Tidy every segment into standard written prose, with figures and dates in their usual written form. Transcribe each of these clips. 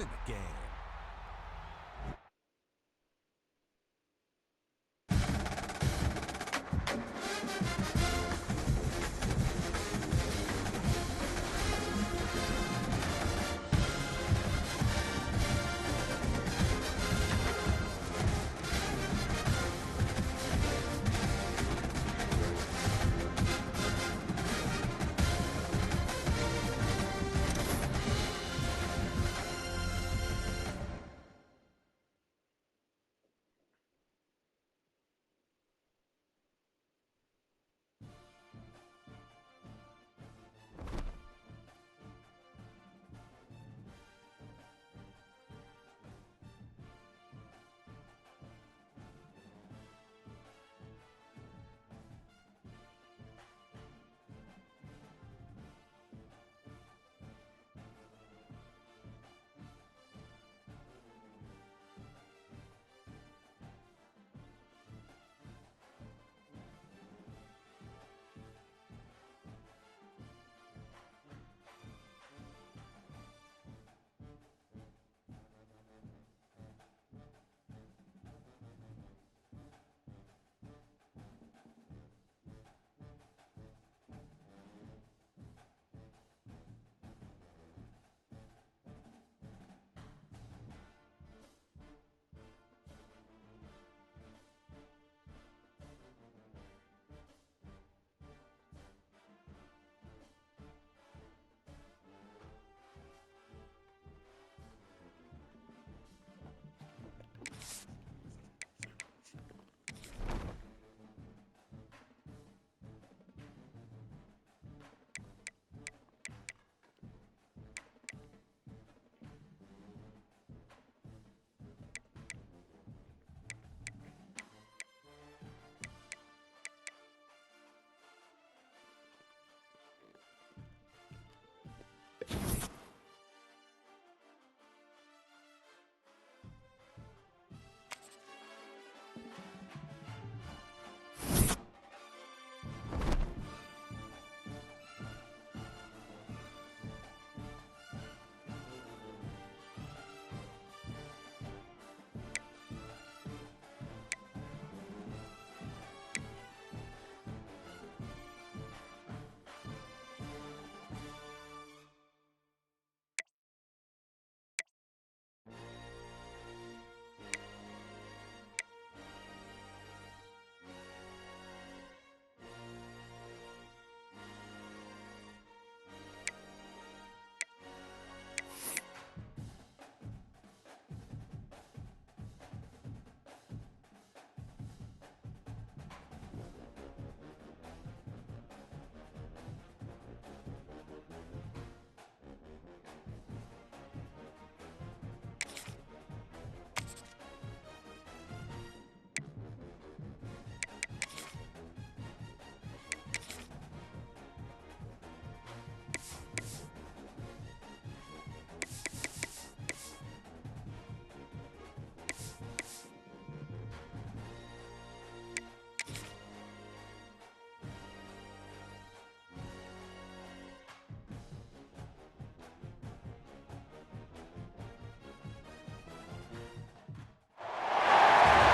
in the game.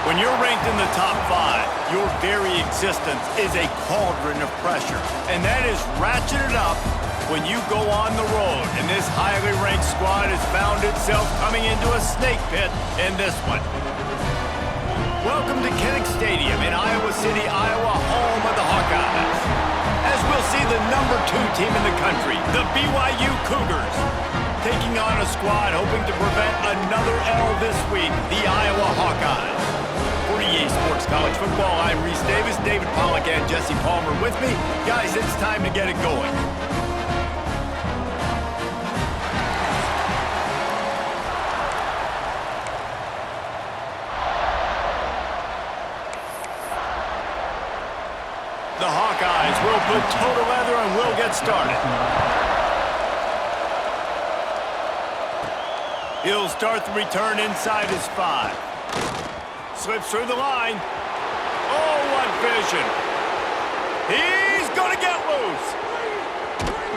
When you're ranked in the top 5, your very existence is a cauldron of pressure. And that is ratcheted up when you go on the road. And this highly ranked squad has found itself coming into a snake pit in this one. Welcome to Kinnick Stadium in Iowa City, Iowa, home of the Hawkeyes. As we'll see the number 2 team in the country, the BYU Cougars, taking on a squad hoping to prevent another L this week, the Iowa Hawkeyes. For EA Sports College Football, I'm Reese Davis, David Pollack, and Jesse Palmer with me. Guys, it's time to get it going. The Hawkeyes will put toe to leather and will get started. He'll start the return inside his 5. Slips through the line. Oh, what vision. He's going to get loose.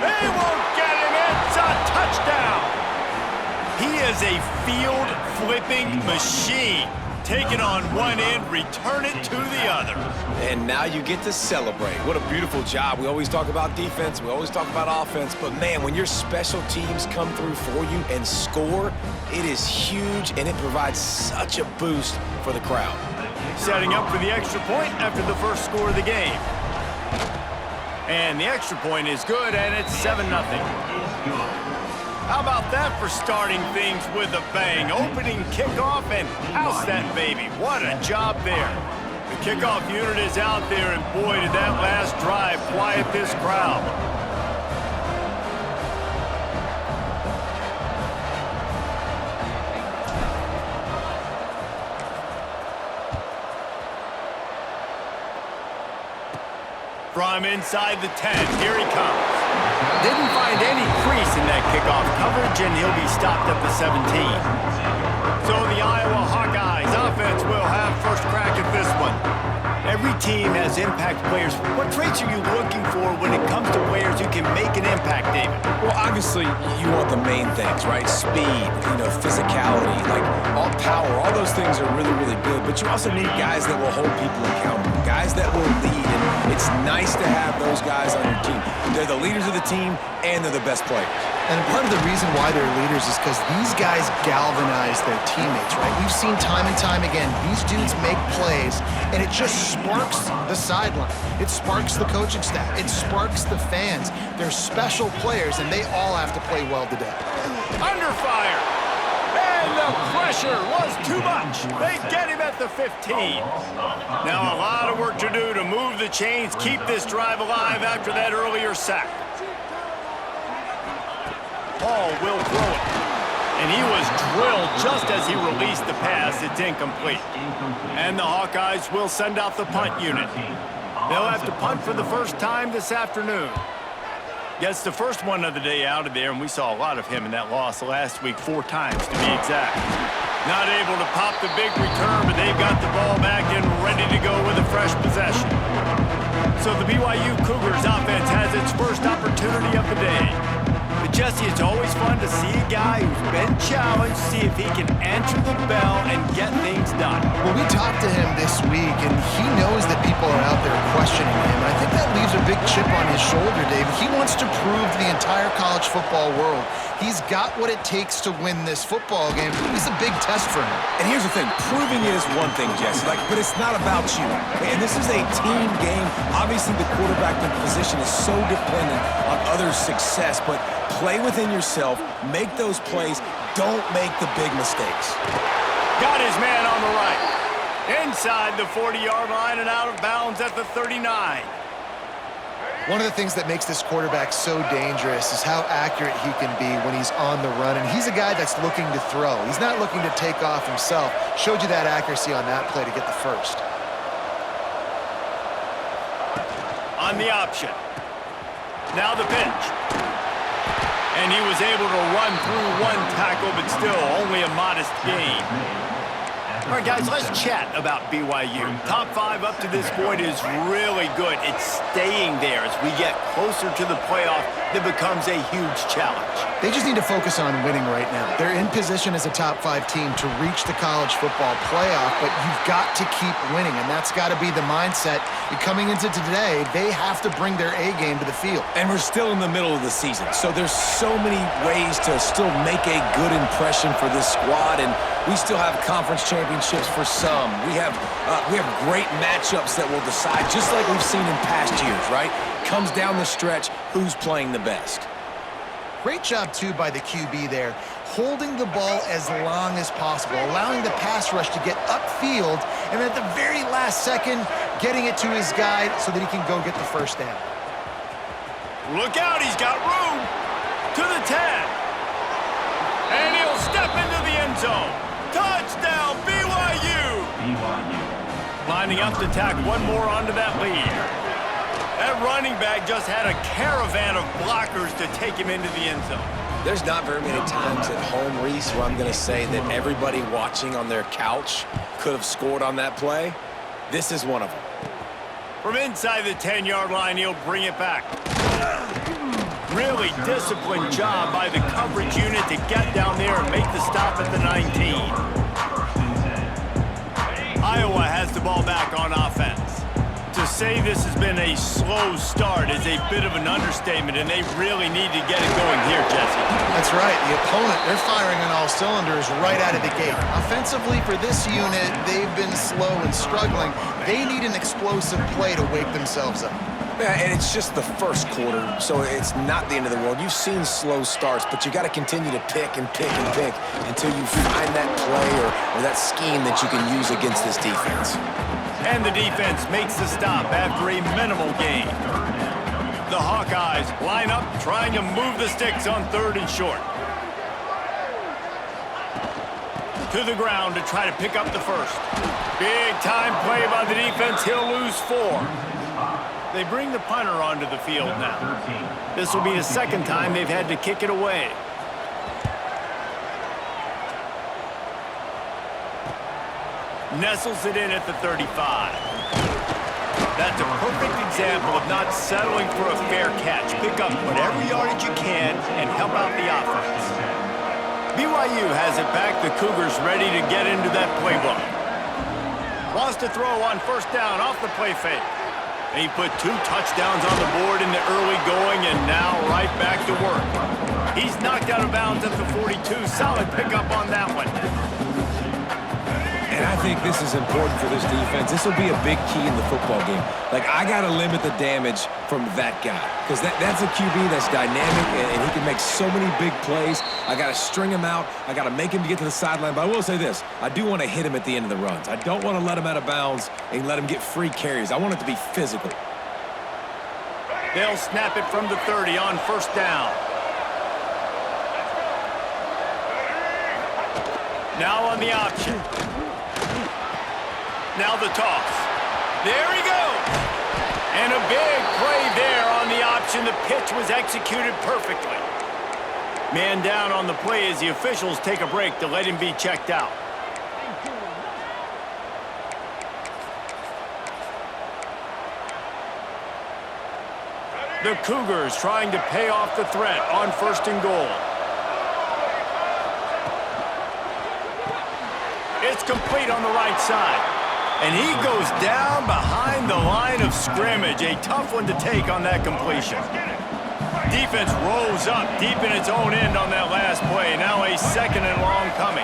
They won't get him. It's a touchdown. He is is a field-flipping machine. Take it on one end, return it to the other. And now you get to celebrate. What a beautiful job. We always talk about defense, we always talk about offense, but man, when your special teams come through for you and score, it is huge and it provides such a boost for the crowd. Setting up for the extra point after the first score of the game. And the extra point is good, and it's 7-0. How about that for starting things with a bang? Opening kickoff and house that baby. What a job there. The kickoff unit is out there, and boy, did that last drive quiet this crowd. From inside the 10, here he comes. Didn't find any crease in that kickoff coverage, and he'll be stopped at the 17. So the Iowa Hawkeyes offense will have first crack at this one. Every team has impact players. What traits are you looking for when it comes to players who can make an impact, David? Well, obviously, you want the main things, right? Speed, physicality, like all power, all those things are really, really good. But you also need guys that will hold people accountable, guys that will lead. And it's nice to have those guys on your team. They're the leaders of the team, and they're the best players. And part of the reason why they're leaders is because these guys galvanize their teammates, right? We've seen time and time again, these dudes make plays, and it just sparks the sideline. It sparks the coaching staff. It sparks the fans. They're special players, and they all have to play well today. Under fire. And the pressure was too much. They get him at the 15. Now a lot of work to do to move the chains, keep this drive alive after that earlier sack. Paul will throw it. And he was drilled just as he released the pass. It's incomplete. And the Hawkeyes will send out the punt unit. They'll have to punt for the first time this afternoon. Gets the first one of the day out of there, and we saw a lot of him in that loss last week, 4 times to be exact. Not able to pop the big return, but they've got the ball back and ready to go with a fresh possession. So the BYU Cougars offense has its first opportunity of the day. But Jesse, it's always fun to see a guy who's been challenged, see if he can answer the bell and get things done. Well, we talked to him this week, and he knows that people are out there questioning him. And I think that leaves a big chip on his shoulder, David. He wants to prove to the entire college football world he's got what it takes to win this football game. It's a big test for him. And here's the thing, proving it is one thing, Jesse, but it's not about you. And this is a team game. Obviously, the quarterback position is so dependent on others' success, but play within yourself, make those plays, don't make the big mistakes. Got his man on the right. Inside the 40-yard line and out of bounds at the 39. One of the things that makes this quarterback so dangerous is how accurate he can be when he's on the run. And he's a guy that's looking to throw. He's not looking to take off himself. Showed you that accuracy on that play to get the first. On the option. Now the pitch. And he was able to run through one tackle, but still only a modest gain. All right, guys, let's chat about BYU. Top 5 up to this point is really good. It's staying there as we get closer to the playoff that becomes a huge challenge. They just need to focus on winning right now. They're in position as a top 5 team to reach the college football playoff, but you've got to keep winning, and that's got to be the mindset. Coming into today, they have to bring their A game to the field. And we're still in the middle of the season, so there's so many ways to still make a good impression for this squad, and we still have conference championships for some. We have great matchups that will decide, just like we've seen in past years, right? Comes down the stretch, who's playing the best. Great job, too, by the QB there, holding the ball as long as possible, allowing the pass rush to get upfield, and at the very last second, getting it to his guy so that he can go get the first down. Look out, he's got room to the 10. And he'll step into the end zone. Touchdown, BYU! Lining up to tack one more onto that lead. That running back just had a caravan of blockers to take him into the end zone. There's not very many times at home, Reese, where I'm going to say that everybody watching on their couch could have scored on that play. This is one of them. From inside the 10-yard line, he'll bring it back. Really disciplined job by the coverage unit to get down there and make the stop at the 19. Iowa has the ball back on offense. To say this has been a slow start is a bit of an understatement, and they really need to get it going here, Jesse. That's right. The opponent, they're firing on all cylinders right out of the gate. Offensively, for this unit, they've been slow and struggling. They need an explosive play to wake themselves up. Yeah, and it's just the first quarter, so it's not the end of the world. You've seen slow starts, but you got to continue to pick and pick and pick until you find that play or that scheme that you can use against this defense. And the defense makes the stop after a minimal gain. The Hawkeyes line up, trying to move the sticks on 3rd and short. To the ground to try to pick up the first. Big time play by the defense. He'll lose 4. They bring the punter onto the field now. This will be the second time they've had to kick it away. Nestles it in at the 35. That's a perfect example of not settling for a fair catch. Pick up whatever yardage you can and help out the offense. BYU has it back. The Cougars ready to get into that playbook. Wants to throw on 1st down off the play fake. And he put 2 touchdowns on the board in the early going, and now right back to work. He's knocked out of bounds at the 42. Solid pickup on that one. And I think this is important for this defense. This will be a big key in the football game. Like, I got to limit the damage from that guy because that's a QB that's dynamic, and he can make so many big plays. I got to string him out. I got to make him get to the sideline. But I will say this. I do want to hit him at the end of the runs. I don't want to let him out of bounds and let him get free carries. I want it to be physical. They'll snap it from the 30 on 1st down. Now on the option. Now the toss. There he goes. And a big play there on the option. The pitch was executed perfectly. Man down on the play as the officials take a break to let him be checked out. The Cougars trying to pay off the threat on 1st and goal. It's complete on the right side. And he goes down behind the line of scrimmage. A tough one to take on that completion. Defense rose up deep in its own end on that last play. Now a 2nd and long coming.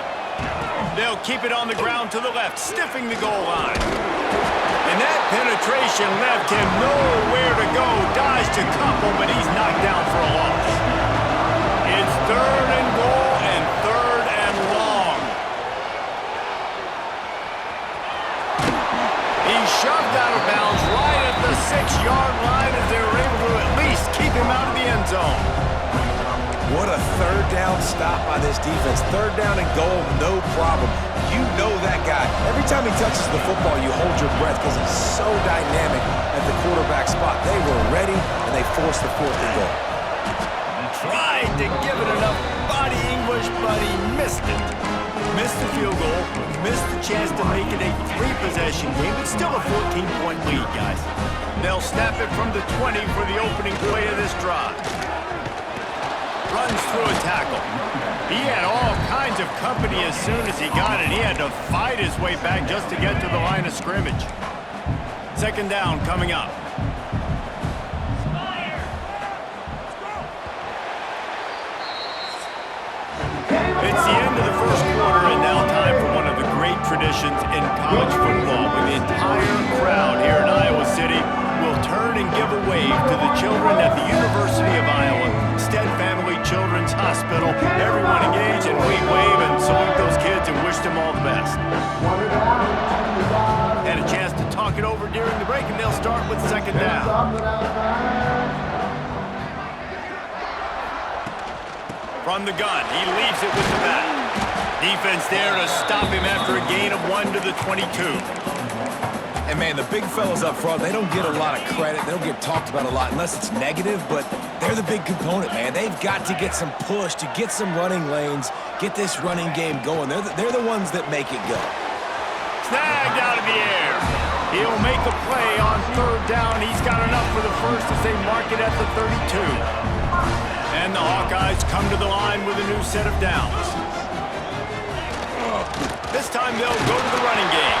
They'll keep it on the ground to the left, stiffing the goal line. And that penetration left him nowhere to go. Dodged a couple, but he's knocked down for a loss. It's 3rd and goal and 3rd and long. He's shoved out of bounds right at the 6-yard line as they were able to at least keep him out of the end zone. What a 3rd down stop by this defense. 3rd down and goal, no problem. You know that guy. Every time he touches the football, you hold your breath because he's so dynamic at the quarterback spot. They were ready, and they forced the 4th and goal. Tried to give it enough body English, but he missed it. Missed the field goal, missed the chance to make it a 3-possession game, but still a 14-point lead, guys. They'll snap it from the 20 for the opening play of this drive. Runs through a tackle. He had all kinds of company as soon as he got it. He had to fight his way back just to get to the line of scrimmage. 2nd down coming up. It's the end of the 1st quarter, and now time for one of the great traditions in college football. When the entire crowd here in Iowa City will turn and give a wave to the children at the University of Iowa, Stead Family Children's Hospital. Everyone engage and we wave and salute those kids and wish them all the best. Had a chance to talk it over during the break, and they'll start with 2nd down. From the gun, he leaves it with the bat. Defense there to stop him after a gain of 1 to the 22. And, man, the big fellas up front, they don't get a lot of credit. They don't get talked about a lot unless it's negative, but they're the big component, man. They've got to get some push, to get some running lanes, get this running game going. They're the ones that make it go. Snagged out of the air. He'll make a play on 3rd down. He's got enough for the first as they mark it at the 32. come to the line with a new set of downs. This time they'll go to the running game.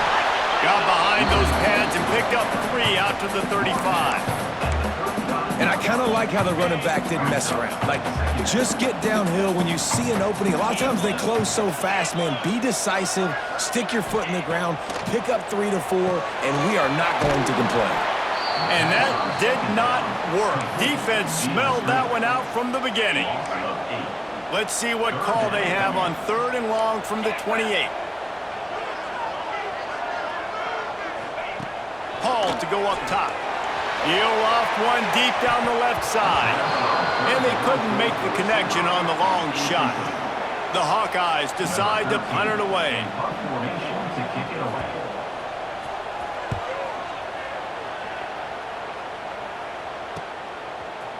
Got behind those pads and picked up 3 out to the 35. And I kind of like how the running back didn't mess around. Like, just get downhill when you see an opening. A lot of times they close so fast, man. Be decisive, stick your foot in the ground, pick up 3 to 4, and we are not going to complain. And that did not work. Defense smelled that one out from the beginning. Let's see what call they have on 3rd and long from the 28. Hall to go up top. He'll off one deep down the left side. And they couldn't make the connection on the long shot. The Hawkeyes decide to punt it away.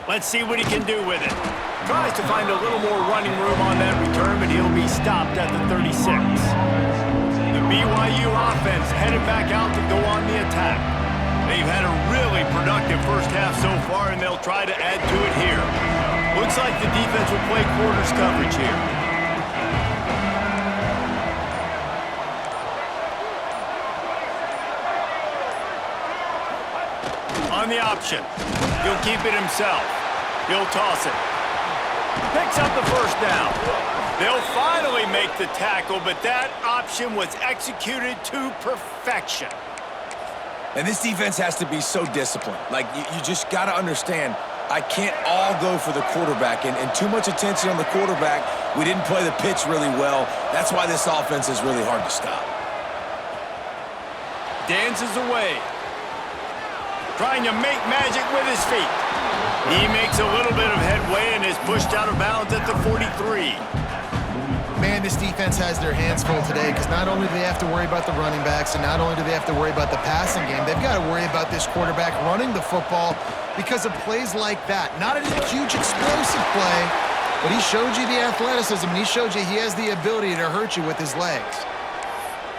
Let's see what he can do with it. Tries to find a little more running room on that return, but he'll be stopped at the 36. The BYU offense headed back out to go on the attack. They've had a really productive first half so far, and they'll try to add to it here. Looks like the defense will play quarters coverage here. On the option. He'll keep it himself. He'll toss it. Picks up the first down. They'll finally make the tackle, but that option was executed to perfection. And this defense has to be so disciplined. Like, you just got to understand, I can't all go for the quarterback. And too much attention on the quarterback. We didn't play the pitch really well. That's why this offense is really hard to stop. Dances away. Trying to make magic with his feet. He makes a little bit of headway and is pushed out of bounds at the 43. Man, this defense has their hands full today because not only do they have to worry about the running backs and not only do they have to worry about the passing game, they've got to worry about this quarterback running the football because of plays like that. Not a huge explosive play, but he showed you the athleticism and he showed you he has the ability to hurt you with his legs.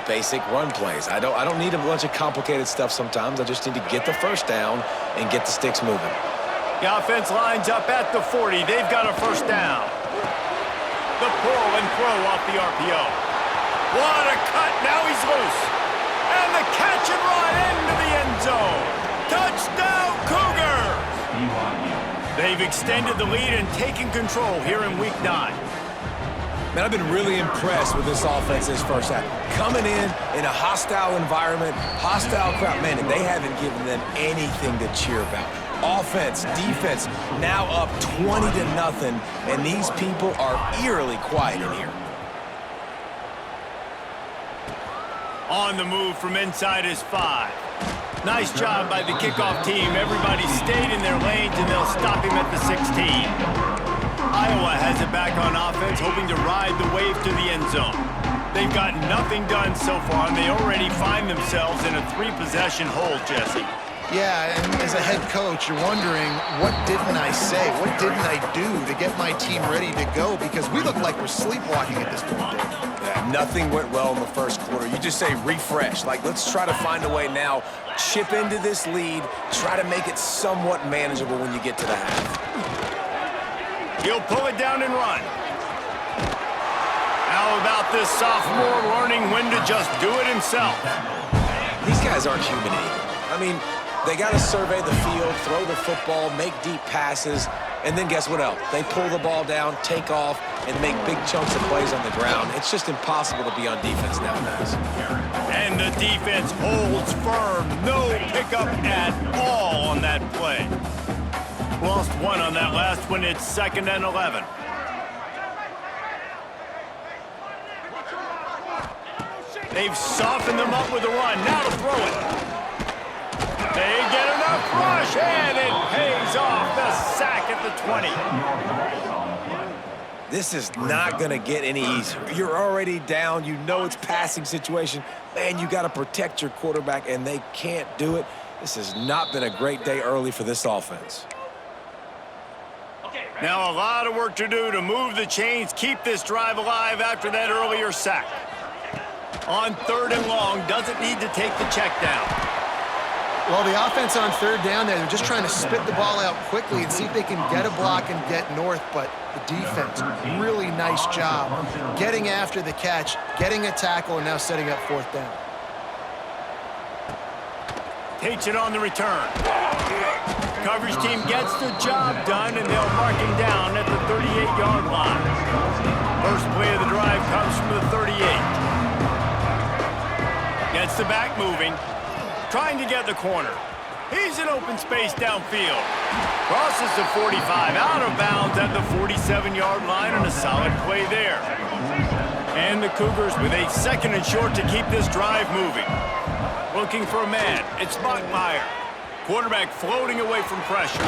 Basic run plays. I don't need a bunch of complicated stuff sometimes. I just need to get the first down and get the sticks moving. The offense lines up at the 40. They've got a first down. The pull and throw off the RPO. What a cut. Now he's loose. And the catch and run into the end zone. Touchdown, Cougars! They've extended the lead and taken control here in Week 9. Man, I've been really impressed with this offense this first half. Coming in a hostile environment, hostile crowd, man, and they haven't given them anything to cheer about. Offense, defense, now up 20-0, and these people are eerily quiet in here. On the move from inside his 5. Nice job by the kickoff team. Everybody stayed in their lanes, and they'll stop him at the 16. Iowa has it back on offense, hoping to ride the wave to the end zone. They've got nothing done so far, and they already find themselves in a 3-possession hole, Jesse. Yeah, and as a head coach, you're wondering, what didn't I say? What didn't I do to get my team ready to go? Because we look like we're sleepwalking at this point, Dave. Yeah, nothing went well in the first quarter. You just say refresh. Like, let's try to find a way now, chip into this lead, try to make it somewhat manageable when you get to the half. He'll pull it down and run. How about this sophomore learning when to just do it himself? These guys aren't human either. I mean, they got to survey the field, throw the football, make deep passes, and then guess what else? They pull the ball down, take off, and make big chunks of plays on the ground. It's just impossible to be on defense nowadays. And the defense holds firm. No pickup at all on that play. Lost one on that last one. It's 2nd and 11. They've softened them up with a run. Now to throw it. They get enough rush, and it pays off. The sack at the 20. This is not going to get any easier. You're already down. You know it's passing situation. Man, you got to protect your quarterback, and they can't do it. This has not been a great day early for this offense. Now a lot of work to do to move the chains, keep this drive alive after that earlier sack. On 3rd and long, doesn't need to take the check down. Well, the offense on third down there, they're just trying to spit the ball out quickly and see if they can get a block and get north, but the defense, really nice job getting after the catch, getting a tackle, and now setting up fourth down. Takes it on the return. Coverage team gets the job done, and they'll mark him down at the 38-yard line. First play of the drive comes from the 38. Gets the back moving. Trying to get the corner. He's in open space downfield. Crosses the 45, out of bounds at the 47-yard line, and a solid play there. And the Cougars with a second and short to keep this drive moving. Looking for a man. It's Bachmeier. Quarterback floating away from pressure.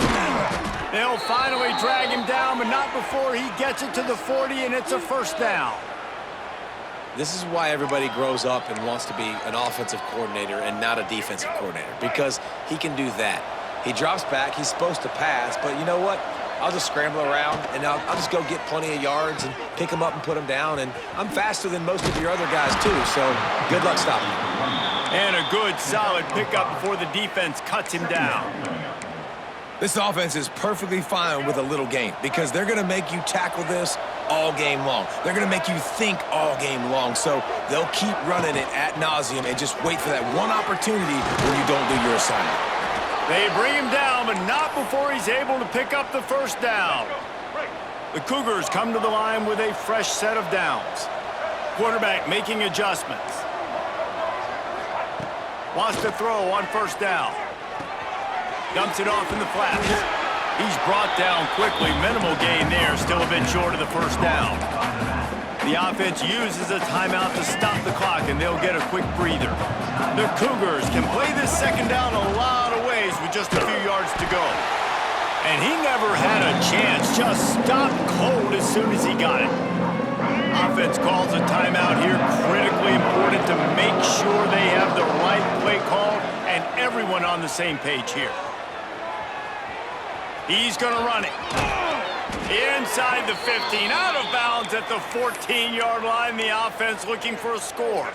They'll finally drag him down, but not before he gets it to the 40, and it's a first down. This is why everybody grows up and wants to be an offensive coordinator and not a defensive coordinator, because he can do that. He drops back, he's supposed to pass, but you know what? I'll just scramble around, and I'll just go get plenty of yards and pick him up and put him down, and I'm faster than most of your other guys, too, so good luck stopping him. And a good, solid pickup before the defense cuts him down. This offense is perfectly fine with a little game because they're going to make you tackle this all game long. They're going to make you think all game long. So they'll keep running it ad nauseum and just wait for that one opportunity when you don't do your assignment. They bring him down, but not before he's able to pick up the first down. The Cougars come to the line with a fresh set of downs. Quarterback making adjustments. Wants to throw on first down. Dumps it off in the flats. He's brought down quickly. Minimal gain there. Still a bit short of the first down. The offense uses a timeout to stop the clock, and they'll get a quick breather. The Cougars can play this second down a lot of ways with just a few yards to go. And he never had a chance. Just stopped cold as soon as he got it. Offense calls a timeout here. Critically important to make sure they have the right play call and everyone on the same page here. He's going to run it. Inside the 15, out of bounds at the 14-yard line. The offense looking for a score.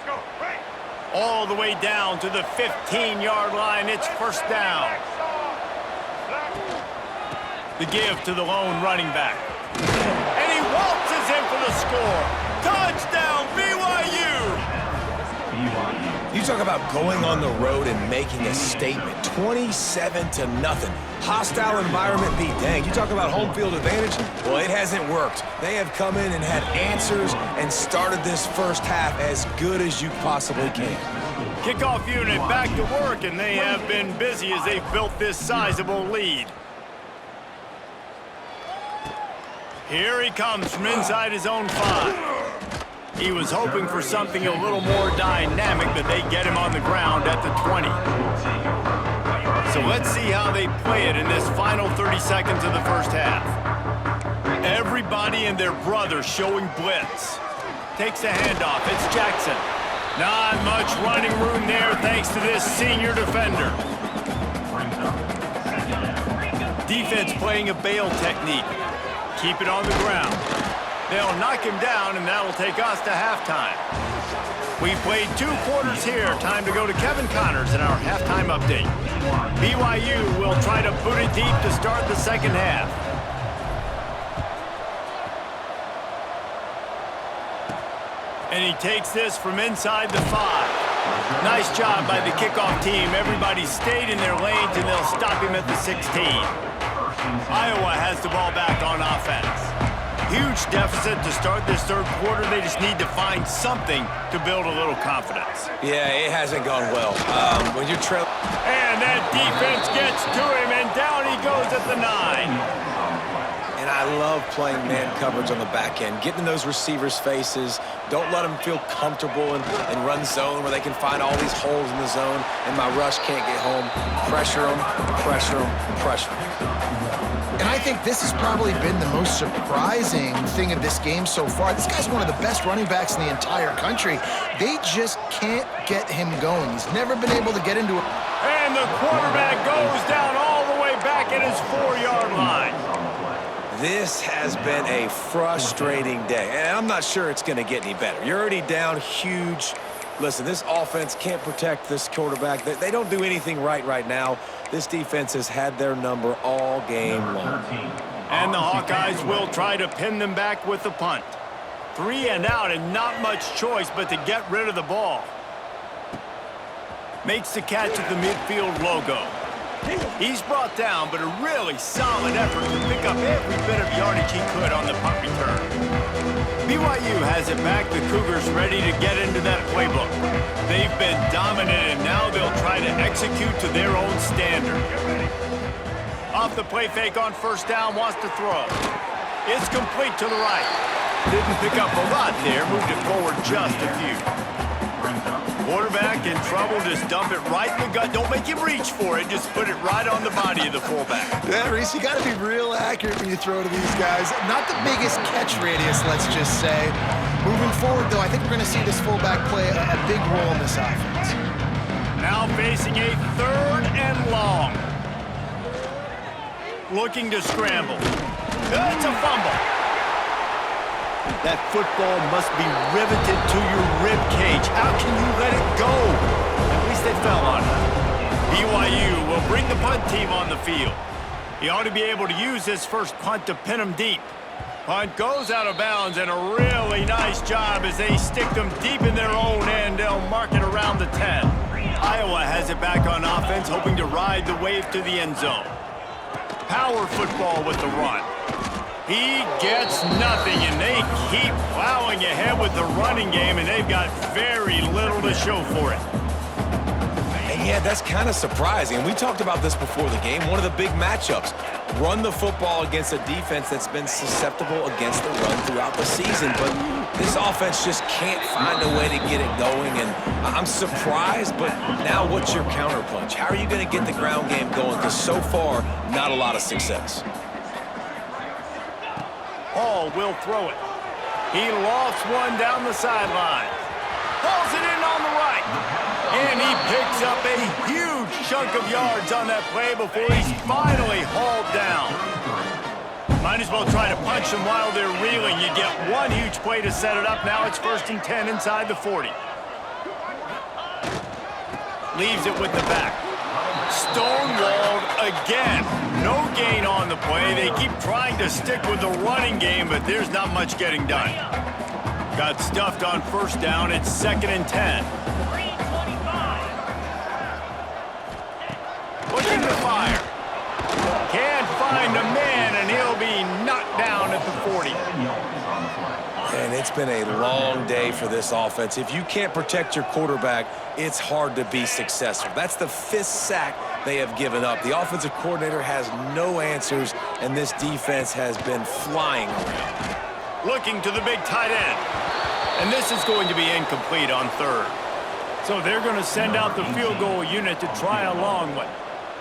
All the way down to the 15-yard line. It's first down. The give to the lone running back. And he waltzes in for the score. Touchdown, BYU! You talk about going on the road and making a statement. 27-0. Hostile environment be danged. You talk about home field advantage? Well, it hasn't worked. They have come in and had answers and started this first half as good as you possibly can. Kickoff unit back to work, and they have been busy as they've built this sizable lead. Here he comes from inside his own 5. He was hoping for something a little more dynamic, but they get him on the ground at the 20. So let's see how they play it in this final 30 seconds of the first half. Everybody and their brother showing blitz. Takes the handoff. It's Jackson. Not much running room there thanks to this senior defender. Defense playing a bail technique. Keep it on the ground. They'll knock him down, and that'll take us to halftime. We've played 2 quarters here. Time to go to Kevin Connors in our halftime update. BYU will try to boot it deep to start the second half. And he takes this from inside the 5. Nice job by the kickoff team. Everybody stayed in their lanes, and they'll stop him at the 16. Iowa has the ball back on offense. Huge deficit to start this third quarter. They just need to find something to build a little confidence. Yeah, it hasn't gone well. When you're trailing... And that defense gets to him, and down he goes at the 9. And I love playing man coverage on the back end, getting in those receivers' faces. Don't let them feel comfortable and run zone where they can find all these holes in the zone, and my rush can't get home. Pressure them, pressure them, pressure them. And I think this has probably been the most surprising thing of this game so far. This guy's one of the best running backs in the entire country. They just can't get him going. He's never been able to get into it. And the quarterback goes down all the way back at his 4-yard line. This has been a frustrating day, and I'm not sure it's going to get any better. You're already down huge. Listen, this offense can't protect this quarterback. They don't do anything right now. This defense has had their number all game long. And the Hawkeyes will try to pin them back with the punt. 3 and out and not much choice but to get rid of the ball. Makes the catch at the midfield logo. He's brought down, but a really solid effort to pick up every bit of yardage he could on the punt return. BYU has it back. The Cougars ready to get into that playbook. They've been dominant, and now they'll try to execute to their own standard. Off the play fake on first down, wants to throw. It's complete to the right. Didn't pick up a lot there, moved it forward just a few. Quarterback in trouble, just dump it right in the gut. Don't make him reach for it, just put it right on the body of the fullback. Yeah, Reese, you got to be real accurate when you throw to these guys. Not the biggest catch radius, let's just say. Moving forward, though, I think we're going to see this fullback play a big role in this offense. Now facing a 3rd and long. Looking to scramble. It's a fumble. That football must be riveted to your rib cage. How can you let it go? At least they fell on it. BYU will bring the punt team on the field. He ought to be able to use his first punt to pin them deep. Punt goes out of bounds, and a really nice job as they stick them deep in their own end. They'll mark it around the 10. Iowa has it back on offense, hoping to ride the wave to the end zone. Power football with the run. He gets nothing, and they keep plowing ahead with the running game, and they've got very little to show for it. And yeah, that's kind of surprising. We talked about this before the game. One of the big matchups. Run the football against a defense that's been susceptible against the run throughout the season. But this offense just can't find a way to get it going. And I'm surprised, but now what's your counterpunch? How are you going to get the ground game going? Because so far, not a lot of success. Hall will throw it. He lofts one down the sideline. Hauls it in on the right. And he picks up a huge chunk of yards on that play before he's finally hauled down. Might as well try to punch them while they're reeling. You get one huge play to set it up. Now it's 1st and 10 inside the 40. Leaves it with the back. Stonewalled again. No gain on the play. They keep trying to stick with the running game, but there's not much getting done. Got stuffed on first down. It's 2nd and 10. Looking to fire. Can't find a man, and he'll be knocked down at the 40. And it's been a long day for this offense. If you can't protect your quarterback, it's hard to be successful. That's the 5th sack they have given up. The offensive coordinator has no answers, and this defense has been flying around. Looking to the big tight end. And this is going to be incomplete on 3rd. So they're going to send out the field goal unit to try a long one.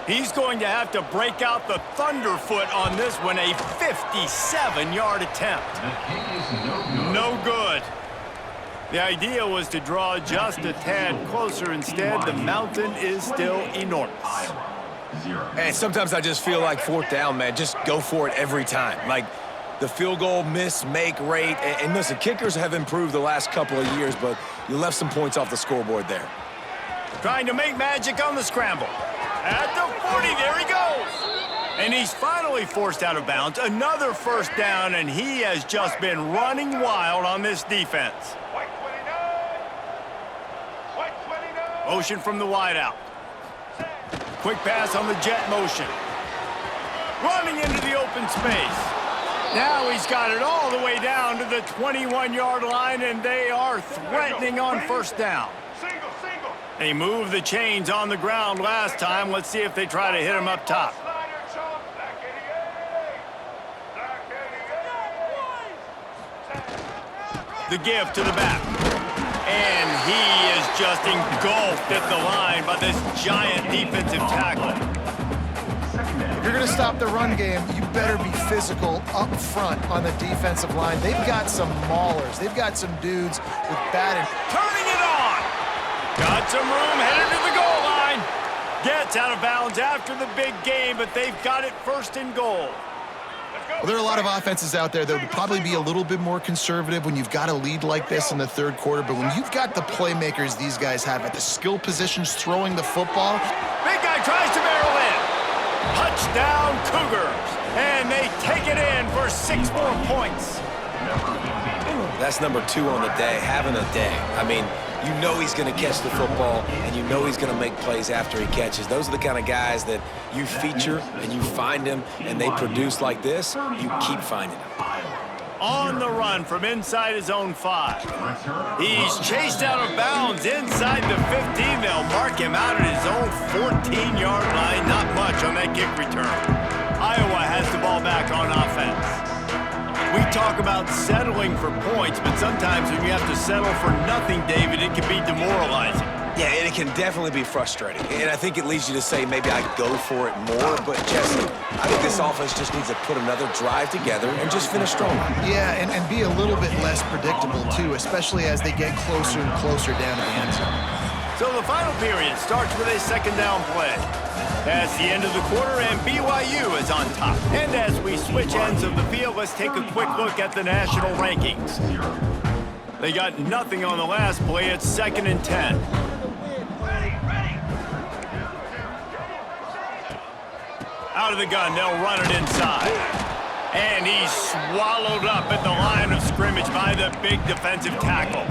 He's going to have to break out the thunderfoot on this one, a 57-yard attempt. No good. The idea was to draw just a tad closer. Instead, the mountain is still enormous. And sometimes I just feel like 4th down, man. Just go for it every time. Like the field goal miss-make rate. And listen, kickers have improved the last couple of years, but you left some points off the scoreboard there. Trying to make magic on the scramble. At the 40, there he goes. And he's finally forced out of bounds. Another 1st down, and he has just been running wild on this defense. Motion from the wideout. Quick pass on the jet motion. Running into the open space. Now he's got it all the way down to the 21-yard line, and they are threatening on 1st down. They moved the chains on the ground last time. Let's see if they try to hit him up top. The give to the back. And he is just engulfed at the line by this giant defensive tackle. If you're going to stop the run game, you better be physical up front on the defensive line. They've got some maulers. They've got some dudes with bad... Turning it on! Got some room, headed to the goal line. Gets out of bounds after the big game, but they've got it 1st and goal. Well, there are a lot of offenses out there that would probably be a little bit more conservative when you've got a lead like this in the third quarter, but when you've got the playmakers these guys have at the skill positions throwing the football. Big guy tries to barrel in. Touchdown Cougars. And they take it in for 6 more points. That's number 2 on the day, having a day. I mean, you know he's going to catch the football, and you know he's going to make plays after he catches. Those are the kind of guys that you feature and you find them, and they produce like this, you keep finding them. On the run from inside his own 5. He's chased out of bounds inside the 15. They'll mark him out at his own 14-yard line. Not much on that kick return. Iowa has the ball back on offense. We talk about settling for points, but sometimes when you have to settle for nothing, David, it can be demoralizing. Yeah, and it can definitely be frustrating. And I think it leads you to say maybe I go for it more. But, Jesse, I think this offense just needs to put another drive together and just finish strong. Yeah, and be a little bit less predictable, too, especially as they get closer and closer down to the end zone. So the final period starts with a second down play. That's the end of the quarter, and BYU is on top. And as we switch ends of the field, let's take a quick look at the national rankings. They got nothing on the last play. It's 2nd and 10. Out of the gun, they'll run it inside. And he's swallowed up at the line of scrimmage by the big defensive tackle.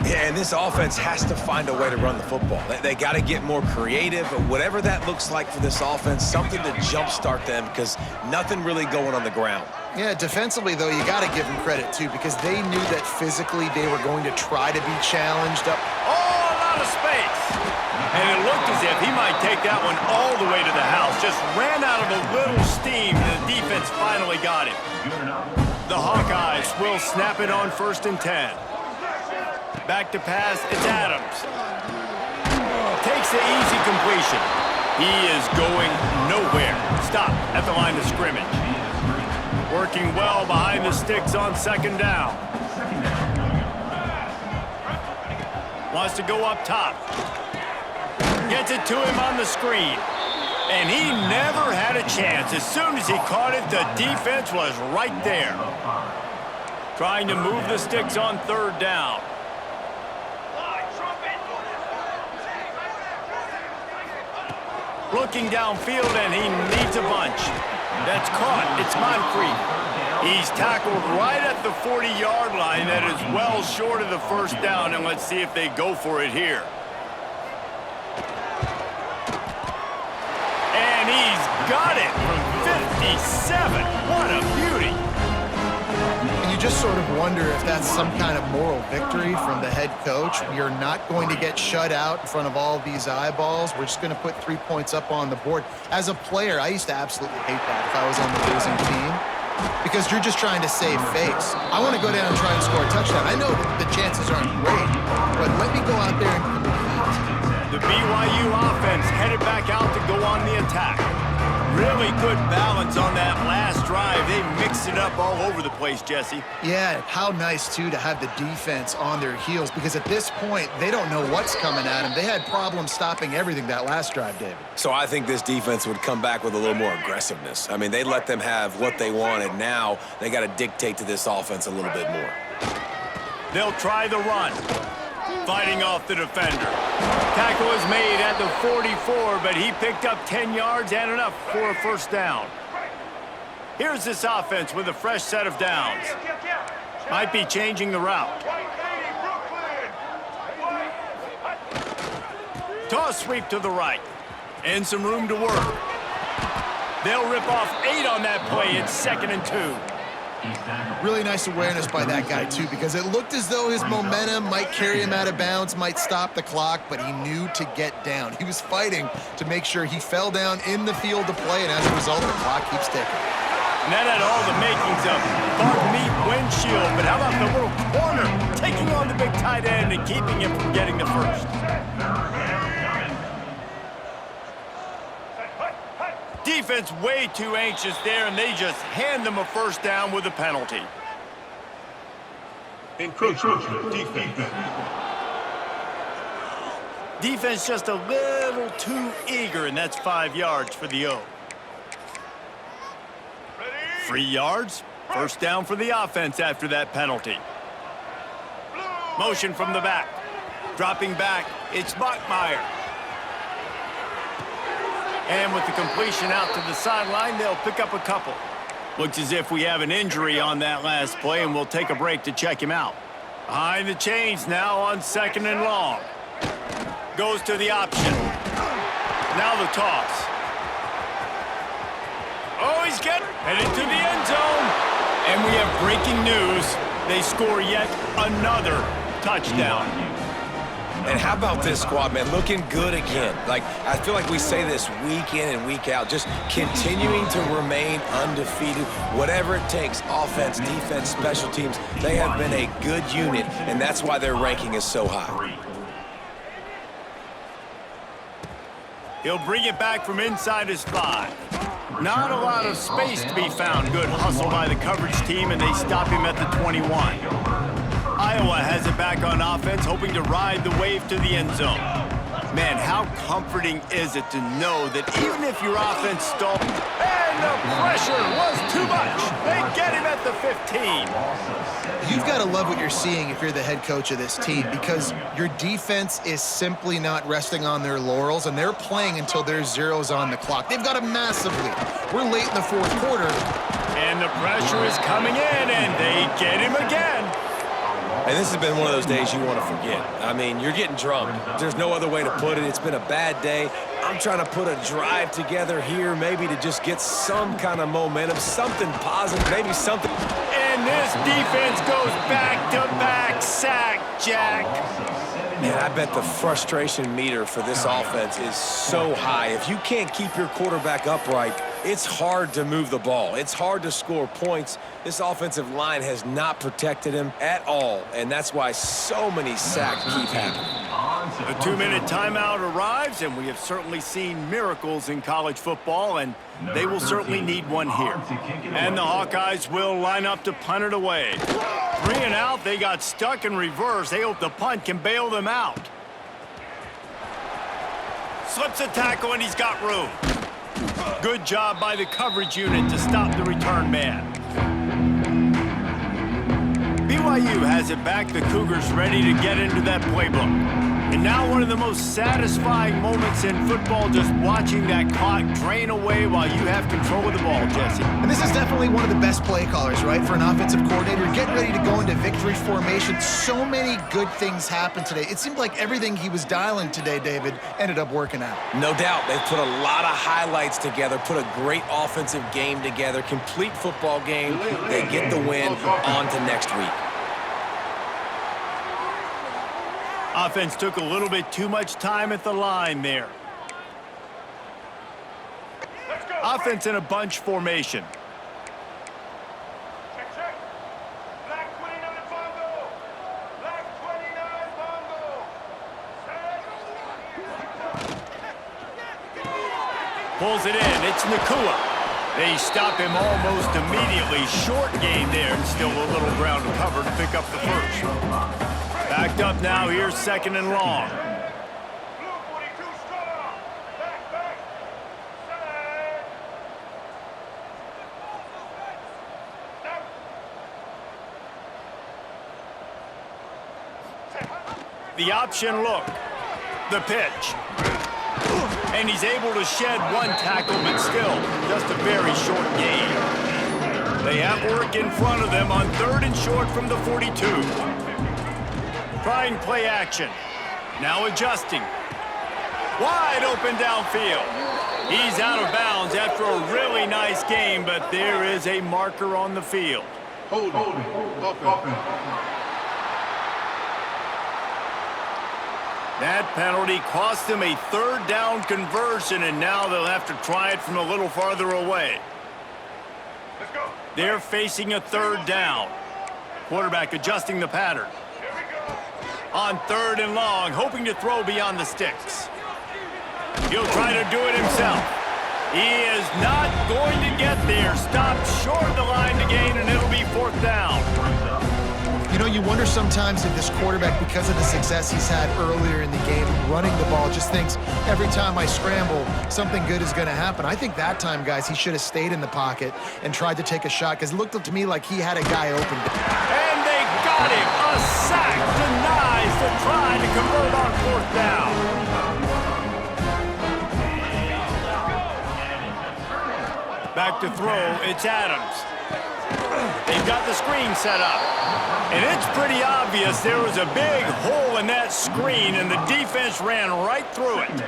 Yeah, and this offense has to find a way to run the football. They got to get more creative, whatever that looks like for this offense, something to jumpstart them because nothing really going on the ground. Yeah, defensively, though, you got to give them credit, too, because they knew that physically they were going to try to be challenged up. Oh, a lot of space. And it looked as if he might take that one all the way to the house. Just ran out of a little steam, and the defense finally got him. The Hawkeyes will snap it on 1st and 10. Back to pass, it's Adams. Takes the easy completion. He is going nowhere. Stop at the line of scrimmage. Working well behind the sticks on 2nd down. Wants to go up top. Gets it to him on the screen. And he never had a chance. As soon as he caught it, the defense was right there. Trying to move the sticks on 3rd down. Looking downfield, and he needs a bunch. That's caught. It's Moncrief. He's tackled right at the 40-yard line. That is well short of the 1st down, and let's see if they go for it here. And he's got it from 57. What a beauty. And you just sort of wonder if that's some kind of moral victory from the head coach. You're not going to get shut out in front of all these eyeballs. We're just going to put 3 points up on the board. As a player, I used to absolutely hate that if I was on the losing team because you're just trying to save face. I want to go down and try and score a touchdown. I know that the chances aren't great, but let me go out there and compete. The BYU offense headed back out to go on the attack. Really good balance on that last drive. They mixed it up all over the place, Jesse. Yeah, how nice, too, to have the defense on their heels because at this point, they don't know what's coming at them. They had problems stopping everything that last drive, David. So I think this defense would come back with a little more aggressiveness. I mean, they let them have what they wanted. Now they got to dictate to this offense a little bit more. They'll try the run. Fighting off the defender. Tackle is made at the 44, but he picked up 10 yards and enough for a 1st down. Here's this offense with a fresh set of downs. Might be changing the route. Toss sweep to the right. And some room to work. They'll rip off 8 on that play. It's 2nd and 2. Really nice awareness by that guy, too, because it looked as though his momentum might carry him out of bounds, might stop the clock, but he knew to get down. He was fighting to make sure he fell down in the field to play, and as a result, the clock keeps ticking. And that had all the makings of Bart-Meat windshield, but how about the little corner taking on the big tight end and keeping him from getting the 1st? Defense way too anxious there, and they just hand them a 1st down with a penalty. Encroachment defense. Defense just a little too eager, and that's 5 yards for the O. 3 yards. First down for the offense after that penalty. Motion from the back. Dropping back, it's Bachmeier. And with the completion out to the sideline, they'll pick up a couple. Looks as if we have an injury on that last play, and we'll take a break to check him out. Behind the chains now on 2nd and long. Goes to the option. Now the toss. Oh, he's headed to the end zone. And we have breaking news. They score yet another touchdown. And how about this squad, man? Looking good again. Like, I feel like we say this week in and week out, just continuing to remain undefeated, whatever it takes, offense, defense, special teams. They have been a good unit, and that's why their ranking is so high. He'll bring it back from inside his 5. Not a lot of space to be found. Good hustle by the coverage team, and they stop him at the 21. Iowa has it back on offense, hoping to ride the wave to the end zone. Man, how comforting is it to know that even if your offense stalls, and the pressure was too much, they get him at the 15. You've got to love what you're seeing if you're the head coach of this team, because your defense is simply not resting on their laurels, and they're playing until there's zeros on the clock. They've got a massive lead. We're late in the 4th quarter. And the pressure is coming in, and they get him again. And this has been one of those days you want to forget. I mean, you're getting drunk. There's no other way to put it. It's been a bad day. I'm trying to put a drive together here, maybe to just get some kind of momentum, something positive, maybe something. And this defense goes back-to-back sack, Jack. Man, I bet the frustration meter for this offense is so high. If you can't keep your quarterback upright, it's hard to move the ball. It's hard to score points. This offensive line has not protected him at all, and that's why so many sacks keep happening. A 2-minute timeout arrives, and we have certainly seen miracles in college football, and they will certainly need one here. And the Hawkeyes will line up to punt it away. 3 and out, they got stuck in reverse. They hope the punt can bail them out. Slips a tackle, and he's got room. Good job by the coverage unit to stop the return man. BYU has it back. The Cougars ready to get into that playbook. And now one of the most satisfying moments in football, just watching that clock drain away while you have control of the ball, Jesse. And this is definitely one of the best play callers, right, for an offensive coordinator. Getting ready to go into victory formation. So many good things happened today. It seemed like everything he was dialing today, David, ended up working out. No doubt. They've put a lot of highlights together, put a great offensive game together, complete football game. They get the win. On to next week. Offense took a little bit too much time at the line there. Offense in a bunch formation. Black 29 Bongo. Black 29 Bongo. Pulls it in. It's Nacua. They stop him almost immediately. Short gain there, and still a little ground to cover to pick up the first. Backed up now, here's 2nd and long. Blue 42 strong. Back. Side. The option look. The pitch. And he's able to shed one tackle, but still just a very short gain. They have work in front of them on 3rd and short from the 42. Trying play action. Now adjusting. Wide open downfield. He's out of bounds after a really nice game, but there is a marker on the field. Hold it. That penalty cost them a 3rd down conversion, and now they'll have to try it from a little farther away. Let's go. They're facing a 3rd down. Quarterback adjusting the pattern. Here we go. On 3rd and long, hoping to throw beyond the sticks. He'll try to do it himself. He is not going to get there. Stopped short of the line to gain, and it'll be 4th down. You know, you wonder sometimes if this quarterback, because of the success he's had earlier in the game, running the ball, just thinks every time I scramble, something good is going to happen. I think that time, guys, he should have stayed in the pocket and tried to take a shot, because it looked to me like he had a guy open. And they got him. A sack denies the try to convert on 4th down. Back to throw, it's Adams. They've got the screen set up. And it's pretty obvious there was a big hole in that screen, and the defense ran right through it.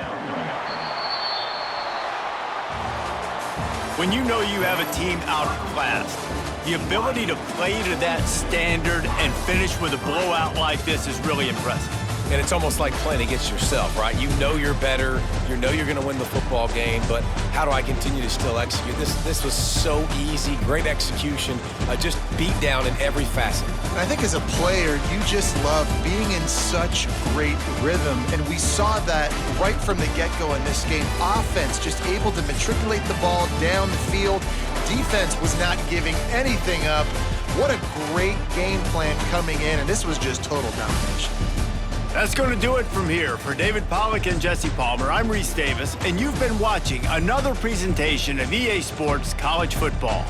When you know you have a team outclassed, the ability to play to that standard and finish with a blowout like this is really impressive. And it's almost like playing against yourself, right? You know you're better. You know you're going to win the football game, but how do I continue to still execute? This was so easy, great execution, just beat down in every facet. I think as a player, you just love being in such great rhythm, and we saw that right from the get-go in this game. Offense just able to matriculate the ball down the field. Defense was not giving anything up. What a great game plan coming in, and this was just total domination. That's going to do it from here. For David Pollack and Jesse Palmer, I'm Reese Davis, and you've been watching another presentation of EA Sports College Football.